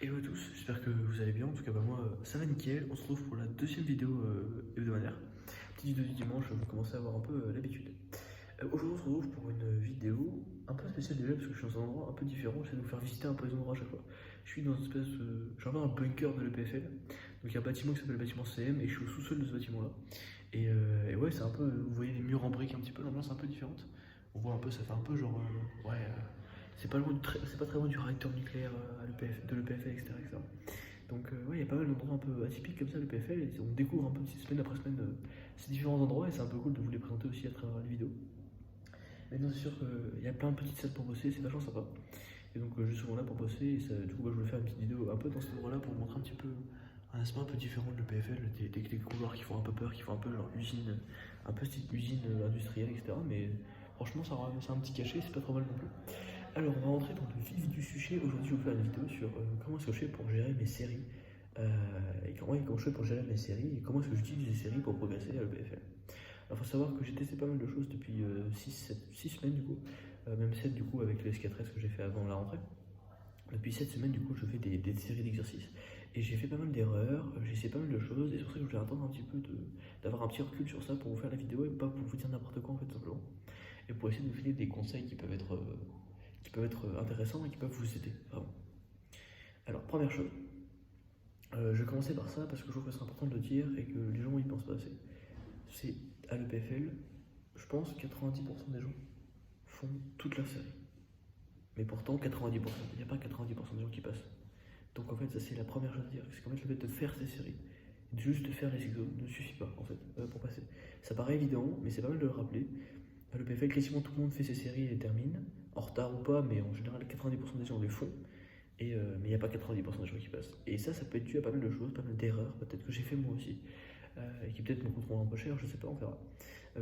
Hello à tous, j'espère que vous allez bien. En tout cas, moi, ça va nickel. On se retrouve pour la deuxième vidéo hebdomadaire. Petite vidéo du dimanche, vous commencez à avoir un peu l'habitude. Aujourd'hui, on se retrouve pour une vidéo un peu spéciale déjà, parce que je suis dans un endroit un peu différent. J'essaie de vous faire visiter un peu les endroits à chaque fois. Je suis dans une espèce de. J'ai un peu un bunker de l'EPFL. Donc, il y a un bâtiment qui s'appelle le bâtiment CM, et je suis au sous-sol de ce bâtiment-là. Et ouais, c'est un peu. Vous voyez les murs en briques un petit peu, l'ambiance est un peu différente. On voit un peu, ça fait un peu genre. Ouais. C'est pas, c'est pas très loin du réacteur nucléaire de l'EPFL, etc. Donc ouais, il y a pas mal d'endroits un peu atypiques comme ça, l'EPFL, et on découvre un peu semaine après semaine ces différents endroits, et c'est un peu cool de vous les présenter aussi à travers les vidéos. Maintenant c'est sûr qu'il y a plein de petites salles pour bosser, c'est vachement sympa. Et donc je suis souvent là pour bosser, et ça, du coup je voulais faire une petite vidéo un peu dans cet endroit-là pour vous montrer un petit peu un aspect un peu différent de l'EPFL, des couloirs qui font un peu peur, qui font un peu genre usine, un peu style usine industrielle, etc. Mais franchement c'est un petit cachet, c'est pas trop mal non plus. Alors, on va rentrer dans le vif du sujet. Aujourd'hui, je vais vous faire une vidéo sur comment est-ce que je fais pour gérer mes séries. Et comment je fais pour gérer mes séries et comment est-ce que j'utilise les séries pour progresser à l'EPFL. Alors, il faut savoir que j'ai testé pas mal de choses depuis 6 semaines du coup, même 7 du coup avec le SK13 que j'ai fait avant la rentrée. Depuis 7 semaines du coup, je fais des séries d'exercices. Et j'ai fait pas mal d'erreurs, j'ai essayé pas mal de choses, et c'est pour ça que je voulais attendre un petit peu d'avoir un petit recul sur ça pour vous faire la vidéo et pas pour vous dire n'importe quoi en fait, simplement. Et pour essayer de vous filer des conseils qui peuvent être intéressants et qui peuvent vous aider, vraiment. Alors, première chose, je vais commencer par ça parce que je trouve que c'est important de le dire et que les gens y pensent pas assez. C'est à l'EPFL, je pense que 90% des gens font toute leur série. Mais pourtant, 90%, il n'y a pas 90% des gens qui passent. Donc en fait, ça c'est la première chose à dire, c'est qu'en fait le fait de faire ces séries, de juste faire les exos ne suffit pas en fait pour passer. Ça paraît évident, mais c'est pas mal de le rappeler. À l'EPFL, quasiment tout le monde fait ses séries et les termine, en retard ou pas, mais en général 90% des gens les font. Mais il n'y a pas 90% des gens qui passent. Et ça peut être dû à pas mal de choses, pas mal d'erreurs, peut-être que j'ai fait moi aussi, et qui peut-être me coûteront un peu cher, je sais pas, on verra.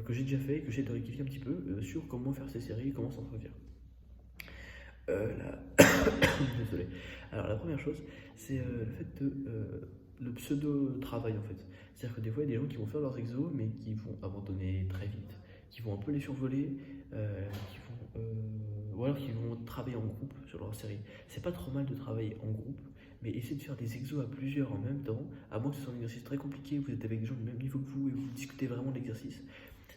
Que j'ai déjà fait, que j'ai de rectifier un petit peu sur comment faire ces séries, comment s'en sortir. Désolé. Alors la première chose, c'est le fait de le pseudo-travail en fait. C'est-à-dire que des fois, il y a des gens qui vont faire leurs exos, mais qui vont abandonner très vite, qui vont un peu les survoler, ou alors qui vont travailler en groupe sur leur série. C'est pas trop mal de travailler en groupe, mais essayez de faire des exos à plusieurs en même temps, à moins que ce soit un exercice très compliqué, vous êtes avec des gens du même niveau que vous et vous discutez vraiment de l'exercice.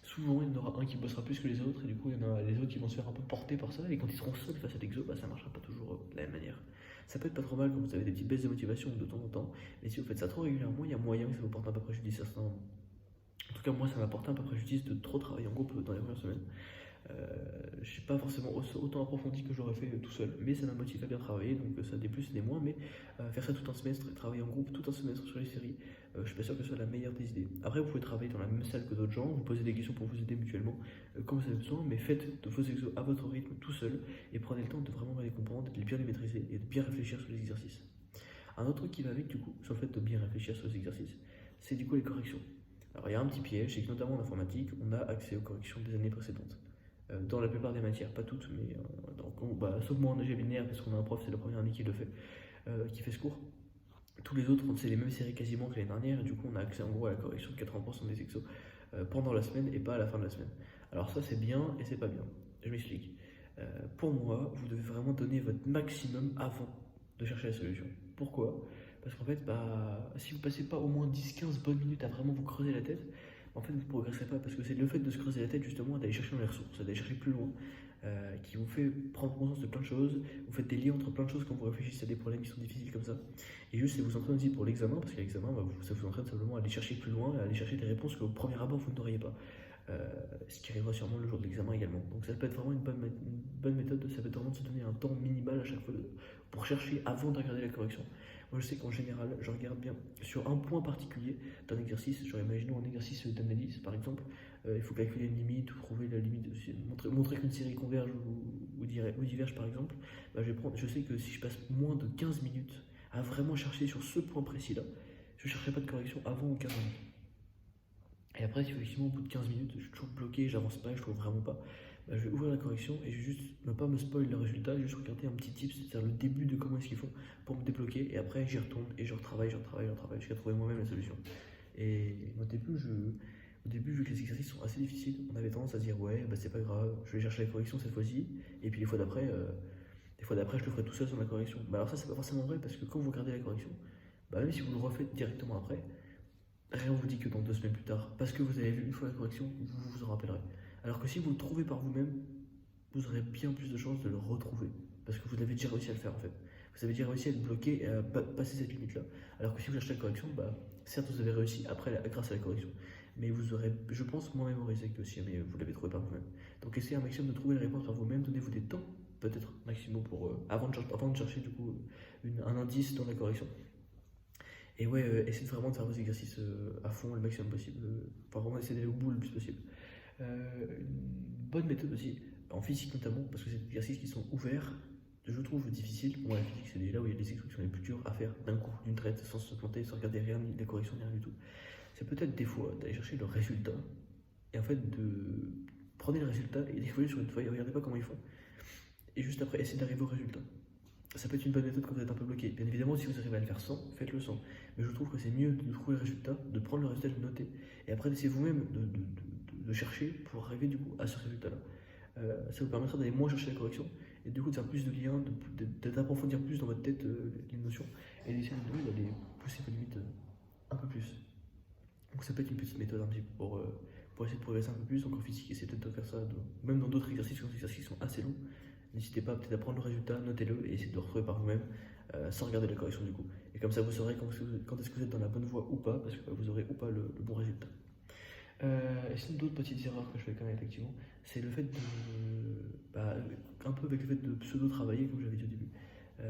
Souvent, il y en aura un qui bossera plus que les autres, et du coup, il y en a les autres qui vont se faire un peu porter par ça, et quand ils seront seuls face à l'exo, bah, ça marchera pas toujours de la même manière. Ça peut être pas trop mal quand vous avez des petites baisses de motivation de temps en temps, mais si vous faites ça trop régulièrement, il y a moyen que ça vous porte un peu préjudice à certains moments. En tout cas, moi, ça m'a porté un peu préjudice de trop travailler en groupe dans les premières semaines. Je ne suis pas forcément autant approfondi que j'aurais fait tout seul, mais ça m'a motivé à bien travailler, donc ça a des plus et des moins, mais faire ça tout un semestre et travailler en groupe tout un semestre sur les séries, je suis pas sûr que ce soit la meilleure des idées. Après, vous pouvez travailler dans la même salle que d'autres gens, vous posez des questions pour vous aider mutuellement quand vous avez besoin, mais faites de vos exos à votre rythme tout seul et prenez le temps de vraiment bien les comprendre, de bien les maîtriser et de bien réfléchir sur les exercices. Un autre truc qui va avec du coup, sur le fait de bien réfléchir sur les exercices, c'est du coup les corrections. Alors il y a un petit piège, c'est que notamment en informatique, on a accès aux corrections des années précédentes. Dans la plupart des matières, pas toutes, mais sauf moi en AG linéaire, parce qu'on a un prof, c'est la première année qui fait ce cours. Tous les autres, c'est les mêmes séries quasiment que l'année dernière, et du coup, on a accès en gros à la correction de 80% des exos pendant la semaine et pas à la fin de la semaine. Alors, ça, c'est bien et c'est pas bien. Je m'explique. Pour moi, vous devez vraiment donner votre maximum avant de chercher la solution. Pourquoi? Parce qu'en fait, si vous passez pas au moins 10-15 bonnes minutes à vraiment vous creuser la tête, en fait, vous ne progresserez pas parce que c'est le fait de se creuser la tête justement, d'aller chercher dans les ressources, d'aller chercher plus loin, qui vous fait prendre conscience de plein de choses. Vous faites des liens entre plein de choses quand vous réfléchissez à des problèmes qui sont difficiles comme ça. Et juste, c'est vous entraîne aussi pour l'examen, parce qu'à l'examen, ça vous entraîne simplement à aller chercher plus loin, à aller chercher des réponses qu'au premier abord vous n'auriez pas. Ce qui arrivera sûrement le jour de l'examen également. Donc ça peut être vraiment une bonne méthode, ça peut être vraiment de se donner un temps minimal à chaque fois pour chercher avant de regarder la correction. Moi je sais qu'en général, je regarde bien sur un point particulier d'un exercice, genre imaginons un exercice d'analyse par exemple, il faut calculer une limite ou trouver la limite, montrer qu'une série converge ou diverge par exemple, je sais que si je passe moins de 15 minutes à vraiment chercher sur ce point précis là, je ne chercherai pas de correction avant ou 15 minutes. Et après, si effectivement au bout de 15 minutes, je suis toujours bloqué, j'avance pas, je trouve vraiment pas, je vais ouvrir la correction et je vais juste ne pas me spoil le résultat, juste regarder un petit tip, c'est-à-dire le début de comment est-ce qu'ils font pour me débloquer. Et après, j'y retourne et je retravaille jusqu'à trouver moi-même la solution. Et au début, vu que les exercices sont assez difficiles, on avait tendance à se dire ouais, c'est pas grave, je vais chercher la correction cette fois-ci. Et puis les fois d'après, Des fois d'après, je le ferai tout seul sur la correction. Bah alors ça, c'est pas forcément vrai parce que quand vous regardez la correction, bah même si vous le refaites directement après, rien ne vous dit que dans 2 semaines plus tard, parce que vous avez vu une fois la correction, vous vous en rappellerez. Alors que si vous le trouvez par vous-même, vous aurez bien plus de chances de le retrouver. Parce que vous avez déjà réussi à le faire en fait. Vous avez déjà réussi à être bloqué et à passer cette limite-là. Alors que si vous cherchez la correction, bah certes vous avez réussi après grâce à la correction. Mais vous aurez, je pense, moins mémorisé que si jamais vous l'avez trouvé par vous-même. Donc essayez un maximum de trouver les réponses par vous-même, donnez-vous des temps, peut-être maximum pour avant de chercher du coup un indice dans la correction. Et ouais, essayez vraiment de faire vos exercices à fond le maximum possible. Enfin, vraiment essayer d'aller au bout le plus possible. Une bonne méthode aussi, en physique notamment, parce que c'est des exercices qui sont ouverts, je trouve difficiles. Pour moi, la physique, c'est là où il y a les exercices les plus durs à faire d'un coup, d'une traite, sans se planter, sans regarder rien, ni la correction, ni rien du tout. C'est peut-être des fois d'aller chercher le résultat, et en fait, prenez le résultat et décoller sur une feuille, regardez pas comment ils font, et juste après, essayez d'arriver au résultat. Ça peut être une bonne méthode quand vous êtes un peu bloqué. Bien évidemment, si vous arrivez à le faire sans, faites-le sans. Mais je trouve que c'est mieux de trouver le résultat, de prendre le résultat, de le noter, et après d'essayer vous-même de chercher pour arriver du coup à ce résultat-là. Ça vous permettra d'aller moins chercher la correction, et du coup de faire plus de liens, d'approfondir plus dans votre tête les notions, et d'essayer d'aller pousser vos limites un peu plus. Donc ça peut être une petite méthode un petit peu pour essayer de progresser un peu plus. Donc en physique, essayez peut-être de faire ça, même dans d'autres exercices, quand les exercices sont assez longs. N'hésitez pas peut-être à prendre le résultat, notez-le et essayez de le retrouver par vous-même sans regarder la correction du coup. Et comme ça, vous saurez quand est-ce que vous êtes dans la bonne voie ou pas, parce que vous aurez ou pas le bon résultat. Et sinon, d'autres petites erreurs que je fais quand même, effectivement, c'est le fait de. Un peu avec le fait de pseudo-travailler, comme j'avais dit au début.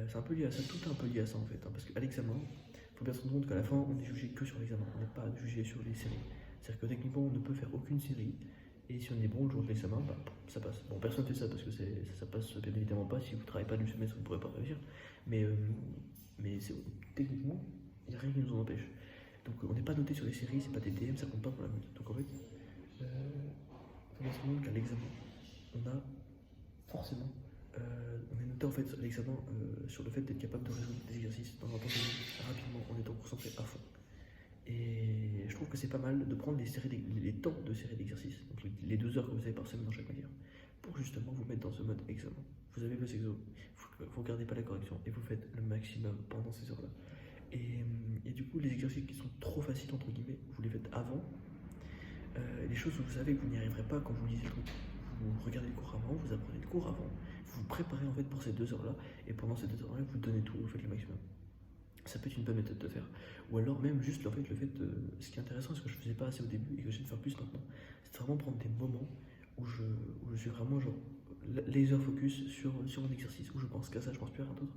C'est un peu lié à ça, tout est un peu lié à ça en fait. Parce qu'à l'examen, il faut bien se rendre compte qu'à la fin, on est jugé que sur l'examen, on n'est pas jugé sur les séries. C'est-à-dire que techniquement, on ne peut faire aucune série, et si on est bon le jour de l'examen, bah, ça passe. Bon, personne ne fait ça parce que ça passe bien évidemment pas. Si vous ne travaillez pas du semestre, vous ne pourrez pas réussir. Mais techniquement, il n'y a rien qui nous en empêche. Donc on n'est pas noté sur les séries, c'est pas des DM, ça compte pas pour la note. Donc en fait, il faut se rendre compte qu'à l'examen, on a forcément, on est noté en fait à l'examen sur le fait d'être capable de résoudre des exercices dans un temps donné, rapidement, en étant concentré à fond. Et je trouve que c'est pas mal de prendre les temps de série d'exercices, donc les 2 heures que vous avez par semaine dans chaque matière, pour justement vous mettre dans ce mode examen. Vous avez vos exos, vous ne gardez pas la correction et vous faites le maximum pendant ces heures-là. Et du coup, les exercices qui sont trop faciles, entre guillemets, vous les faites avant. Les choses où vous savez que vous n'y arriverez pas quand vous lisez le truc, vous regardez le cours avant, vous apprenez le cours avant, vous vous préparez en fait pour ces 2 heures-là, et pendant ces 2 heures-là, vous donnez tout, vous faites le maximum. Ça peut être une bonne méthode de faire. Ou alors même juste en fait, le fait de. Ce qui est intéressant, ce que je faisais pas assez au début et que j'essaie de faire plus maintenant, c'est vraiment prendre des moments où je suis vraiment genre laser focus sur mon exercice, où je pense qu'à ça, je pense plus à rien d'autre,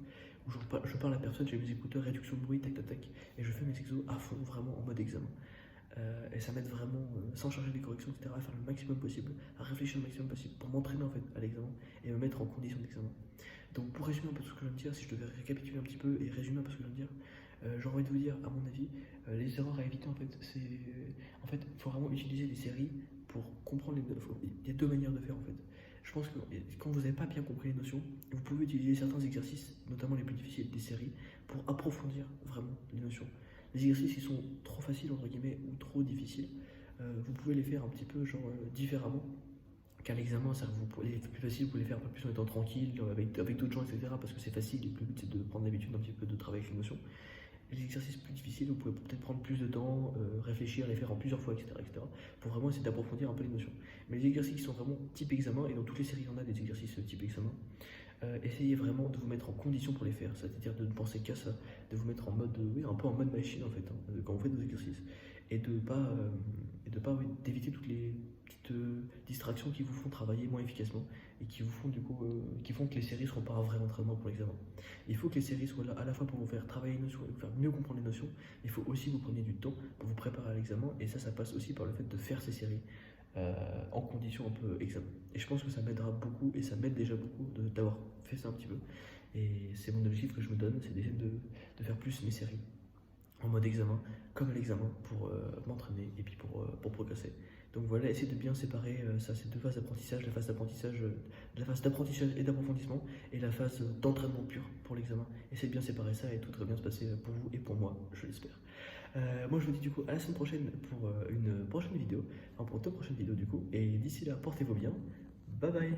où je parle à personne, j'ai mes écouteurs, réduction de bruit, tac tac tac, et je fais mes exos à fond, vraiment en mode examen. Et ça m'aide vraiment, sans charger les corrections, etc., à faire le maximum possible, à réfléchir le maximum possible pour m'entraîner en fait à l'examen et me mettre en condition d'examen. Donc pour résumer un peu tout ce que je viens de dire, si je devais récapituler un petit peu et résumer un peu ce que je viens de dire, j'ai envie de vous dire, à mon avis, les erreurs à éviter en fait, il faut vraiment utiliser les séries pour comprendre il y a 2 manières de faire en fait. Je pense que quand vous n'avez pas bien compris les notions, vous pouvez utiliser certains exercices, notamment les plus difficiles des séries, pour approfondir vraiment les notions. Les exercices qui sont trop faciles entre guillemets ou trop difficiles, vous pouvez les faire un petit peu genre différemment. Qu'à l'examen, les plus faciles, vous pouvez les faire un peu plus en étant tranquille, avec d'autres gens, etc. Parce que c'est facile et le but c'est de prendre l'habitude un petit peu de travailler avec l'émotion. Les exercices plus difficiles, vous pouvez peut-être prendre plus de temps, réfléchir, les faire en plusieurs fois, etc. Pour vraiment essayer d'approfondir un peu l'émotion. Mais les exercices qui sont vraiment type examen, et dans toutes les séries, il y en a des exercices type examen, essayez vraiment de vous mettre en condition pour les faire, c'est-à-dire de ne penser qu'à ça, de vous mettre en mode, un peu en mode machine en fait, quand vous faites vos exercices, et d'éviter toutes les petites distractions qui vous font travailler moins efficacement et qui vous font du coup, qui font que les séries ne seront pas un vrai entraînement pour l'examen. Il faut que les séries soient là à la fois pour vous faire travailler les notions et vous faire mieux comprendre les notions, mais il faut aussi vous preniez du temps pour vous préparer à l'examen, et ça passe aussi par le fait de faire ces séries en condition un peu examen. Et je pense que ça m'aidera beaucoup, et ça m'aide déjà beaucoup d'avoir fait ça un petit peu. Et c'est mon objectif que je me donne, c'est d'essayer de faire plus mes séries en mode examen, comme à l'examen, pour m'entraîner et puis pour progresser. Donc voilà, essayez de bien séparer ces 2 phases d'apprentissage, la phase d'apprentissage et d'approfondissement, et la phase d'entraînement pur pour l'examen. Essayez de bien séparer ça et tout va bien se passer pour vous et pour moi, je l'espère. Moi je vous dis du coup à la semaine prochaine pour une prochaine vidéo, enfin pour 2 prochaines vidéos du coup, et d'ici là portez-vous bien, bye bye.